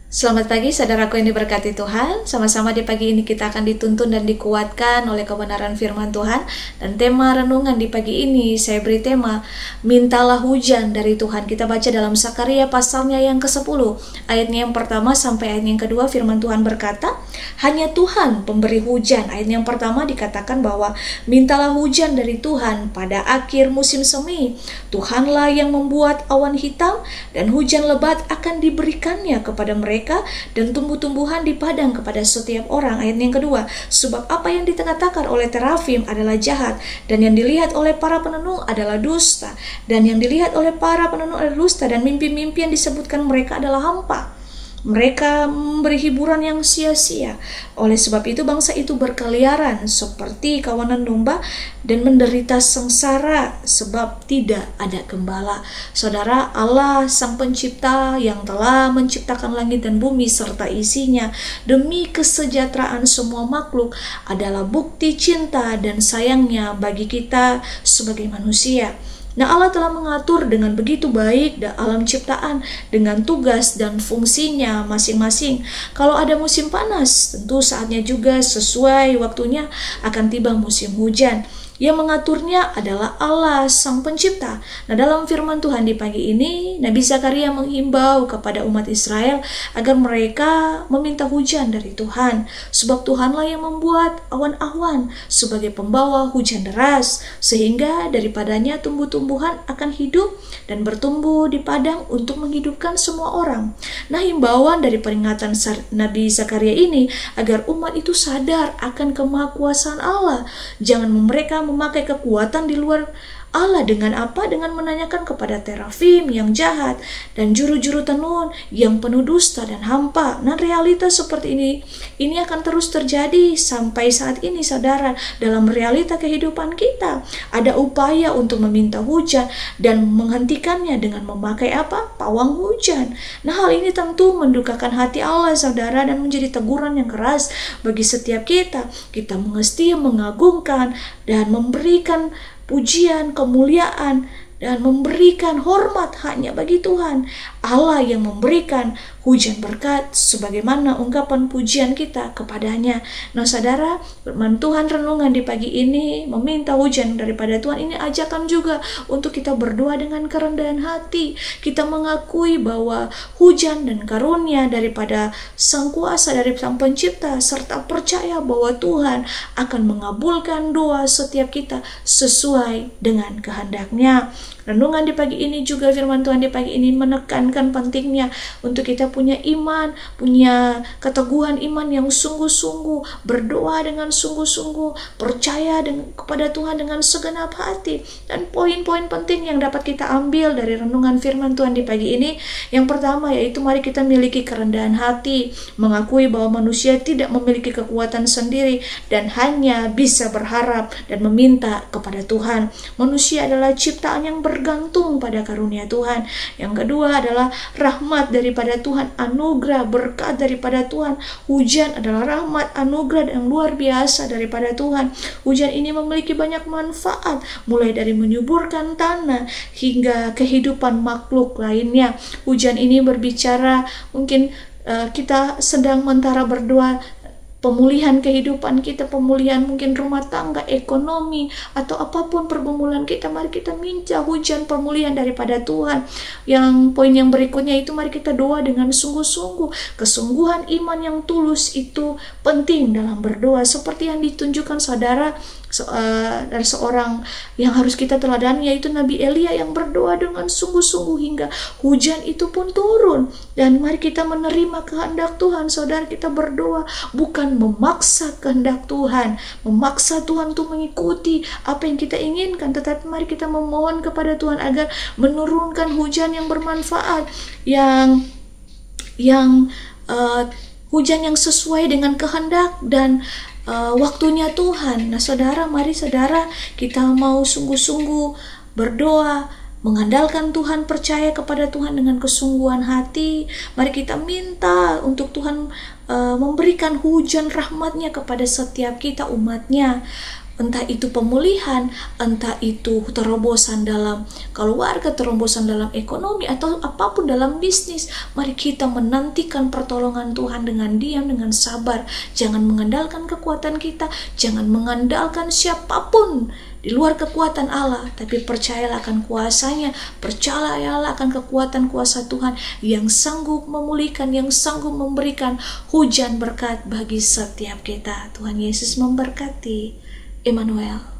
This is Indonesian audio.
Selamat pagi saudaraku yang diberkati Tuhan. Sama-sama di pagi ini kita akan dituntun dan dikuatkan oleh kebenaran firman Tuhan. Dan tema renungan di pagi ini saya beri tema mintalah hujan dari Tuhan. Kita baca dalam Sakaria pasalnya yang ke-10, ayatnya yang pertama sampai ayat yang kedua. Firman Tuhan berkata, hanya Tuhan pemberi hujan. Ayat yang pertama dikatakan bahwa mintalah hujan dari Tuhan pada akhir musim semi. Tuhanlah yang membuat awan hitam dan hujan lebat akan diberikannya kepada mereka dan tumbuh-tumbuhan di padang kepada setiap orang. Ayat yang kedua, sebab apa yang dikatakan oleh terafim adalah jahat, dan yang dilihat oleh para penenung adalah dusta, dan yang dilihat oleh para penenung adalah dusta, dan mimpi-mimpi yang disebutkan mereka adalah hampa. Mereka memberi hiburan yang sia-sia. Oleh sebab itu bangsa itu berkeliaran seperti kawanan domba dan menderita sengsara sebab tidak ada gembala. Saudara, Allah Sang Pencipta yang telah menciptakan langit dan bumi serta isinya demi kesejahteraan semua makhluk adalah bukti cinta dan sayangnya bagi kita sebagai manusia. Nah, Allah telah mengatur dengan begitu baik alam ciptaan dengan tugas dan fungsinya masing-masing. Kalau ada musim panas, tentu saatnya juga sesuai waktunya akan tiba musim hujan. Yang mengaturnya adalah Allah Sang Pencipta. Nah, dalam firman Tuhan di pagi ini, Nabi Zakaria menghimbau kepada umat Israel agar mereka meminta hujan dari Tuhan. Sebab Tuhanlah yang membuat awan-awan sebagai pembawa hujan deras, sehingga daripadanya tumbuh-tumbuhan akan hidup dan bertumbuh di padang untuk menghidupkan semua orang. Nah, himbauan dari peringatan Nabi Zakaria ini agar umat itu sadar akan kemahakuasaan Allah. Jangan mereka memakai kekuatan di luar Allah. Dengan apa? Dengan menanyakan kepada terafim yang jahat dan juru-juru tenun yang penuh dusta dan hampa. Nah, realitas seperti ini akan terus terjadi sampai saat ini, saudara. Dalam realita kehidupan kita ada upaya untuk meminta hujan dan menghentikannya dengan memakai apa? Pawang hujan. Nah, hal ini tentu mendukakan hati Allah, saudara, dan menjadi teguran yang keras bagi setiap kita. Kita mesti mengagungkan dan memberikan pujian, kemuliaan, dan memberikan hormat hanya bagi Tuhan, Allah yang memberikan hujan berkat sebagaimana ungkapan pujian kita kepadanya. Nah, saudara, firman Tuhan renungan di pagi ini meminta hujan daripada Tuhan. Ini ajakan juga untuk kita berdoa dengan kerendahan hati. Kita mengakui bahwa hujan dan karunia daripada Sang Kuasa, dari Sang Pencipta, serta percaya bahwa Tuhan akan mengabulkan doa setiap kita sesuai dengan kehendak-Nya. Renungan di pagi ini juga firman Tuhan di pagi ini menekankan pentingnya untuk kita punya iman, punya keteguhan iman yang sungguh-sungguh, berdoa dengan sungguh-sungguh, percaya kepada Tuhan dengan segenap hati. Dan poin-poin penting yang dapat kita ambil dari renungan firman Tuhan di pagi ini, yang pertama yaitu mari kita miliki kerendahan hati, mengakui bahwa manusia tidak memiliki kekuatan sendiri dan hanya bisa berharap dan meminta kepada Tuhan. Manusia adalah ciptaan yang bergantung pada karunia Tuhan. Yang kedua adalah rahmat daripada Tuhan, anugerah berkat daripada Tuhan. Hujan adalah rahmat, anugerah yang luar biasa daripada Tuhan. Hujan ini memiliki banyak manfaat, mulai dari menyuburkan tanah hingga kehidupan makhluk lainnya. Hujan ini berbicara, mungkin kita sedang mentara berdoa pemulihan kehidupan kita, pemulihan mungkin rumah tangga, ekonomi, atau apapun pergumulan kita, mari kita minta hujan pemulihan daripada Tuhan. Yang poin yang berikutnya itu mari kita doa dengan sungguh-sungguh. Kesungguhan iman yang tulus itu penting dalam berdoa, seperti yang ditunjukkan saudara dari seorang yang harus kita teladani, yaitu Nabi Elia yang berdoa dengan sungguh-sungguh hingga hujan itu pun turun. Dan mari kita menerima kehendak Tuhan, saudara. Kita berdoa bukan memaksa kehendak Tuhan, memaksa Tuhan untuk mengikuti apa yang kita inginkan, tetapi mari kita memohon kepada Tuhan agar menurunkan hujan yang bermanfaat, hujan yang sesuai dengan kehendak dan waktunya Tuhan. Nah, saudara, mari saudara kita mau sungguh-sungguh berdoa, mengandalkan Tuhan, percaya kepada Tuhan dengan kesungguhan hati. Mari kita minta untuk Tuhan memberikan hujan rahmat-Nya kepada setiap kita umat-Nya. entah itu pemulihan, entah itu terobosan dalam keluarga, terobosan dalam ekonomi, atau apapun dalam bisnis. Mari kita menantikan pertolongan Tuhan dengan diam, dengan sabar. Jangan mengandalkan kekuatan kita, jangan mengandalkan siapapun di luar kekuatan Allah, tapi percayalah akan kuasanya, percayalah akan kekuatan kuasa Tuhan yang sanggup memulihkan, yang sanggup memberikan hujan berkat bagi setiap kita. Tuhan Yesus memberkati. Immanuel.